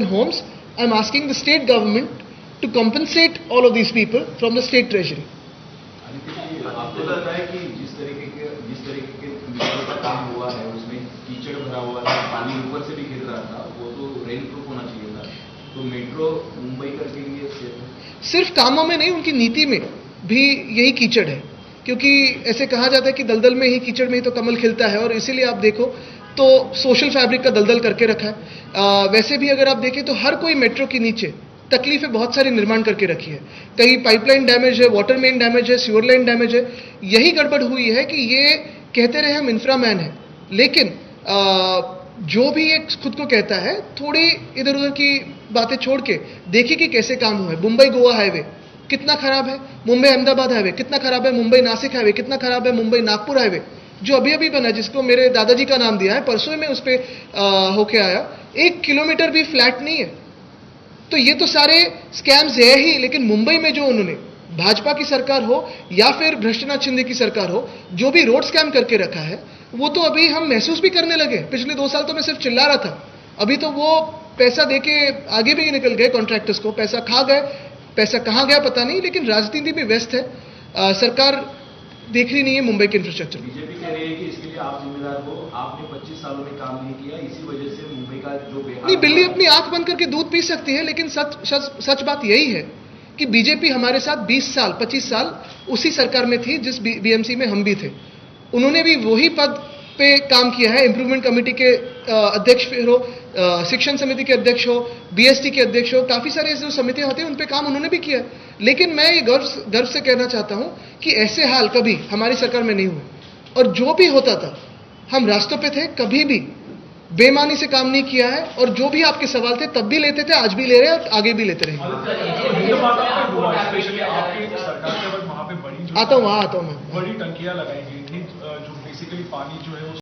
homes. I'm asking the state government to compensate all of these people from the state treasury. आपको लगता है कि जिस तरीके के मेट्रो का काम हुआ है उसमें कीचड़ भरा हुआ था, पानी ऊपर से भी गिर रहा था, वो तो रेन प्रूफ होना चाहिए था, तो मेट्रो मुंबई करके लिए सेफ है? सिर्फ कामों में नहीं, उनकी नीति में भी यही कीचड़ है, क्योंकि ऐसे कहा जाता है कि दलदल में ही, कीचड़ में ही तो कमल खिलता है, और इसीलिए आप देखो तो सोशल फैब्रिक का दलदल करके रखा है। वैसे भी अगर आप देखें तो हर कोई मेट्रो के नीचे तकलीफें बहुत सारी निर्माण करके रखी है। कहीं पाइपलाइन डैमेज है, वाटर मेन डैमेज है, सीवर लाइन डैमेज है। यही गड़बड़ हुई है कि ये कहते रहे हम इंफ्रामैन हैं, लेकिन जो भी एक खुद को कहता है, थोड़ी इधर उधर की बातें छोड़ के देखिए कि कैसे काम हुआ है। मुंबई गोवा हाईवे कितना खराब है, मुंबई अहमदाबाद हाईवे कितना खराब है, मुंबई नासिक हाईवे कितना खराब है, मुंबई नागपुर हाईवे जो अभी अभी बना, जिसको मेरे दादाजी का नाम दिया है, परसों में उस पर होके आया, 1 किलोमीटर भी फ्लैट नहीं है। तो ये तो सारे स्कैम्स है ही, लेकिन मुंबई में जो उन्होंने, भाजपा की सरकार हो या फिर भ्रष्टनाथ शिंदे की सरकार हो, जो भी रोड स्कैम करके रखा है, वो तो अभी हम महसूस भी करने लगे। पिछले 2 साल तो मैं सिर्फ चिल्ला रहा था, अभी तो वो पैसा देके आगे भी निकल गए, कॉन्ट्रैक्टर्स को पैसा खा गए। पैसा कहाँ गया पता नहीं, लेकिन राजनीति भी व्यस्त है। सरकार देख रही नहीं है मुंबई के इंफ्रास्ट्रक्चर। बीजेपी कह रही है कि इसके लिए आप जिम्मेदार हो, आपने 25 सालों में काम नहीं किया, इसी वजह से मुंबई का जो बेहाल। नहीं, बिल्ली अपनी आंख बंद करके दूध पी सकती है, लेकिन सच बात यही है कि बीजेपी हमारे साथ 20 साल 25 साल उसी सरकार में थी जिस बीएमसी में हम भी थे। उन्होंने भी वही पद पे काम किया है, इंप्रूवमेंट कमेटी के अध्यक्ष हो, शिक्षण समिति के अध्यक्ष हो, बीएसटी के अध्यक्ष हो, काफी सारे जो समितियां होती हैं उन पे काम उन्होंने भी किया। लेकिन मैं ये गर्व से कहना चाहता हूं कि ऐसे हाल कभी हमारी सरकार में नहीं हुए, और जो भी होता था हम रास्तों पे थे, कभी भी बेईमानी से काम नहीं किया है, और जो भी आपके सवाल थे तब भी लेते थे, आज भी ले रहे हैं और आगे भी लेते रहेंगे। आता हूँ मैं, बड़ी टंकियां लगाई गई थी जो बेसिकली पानी जो है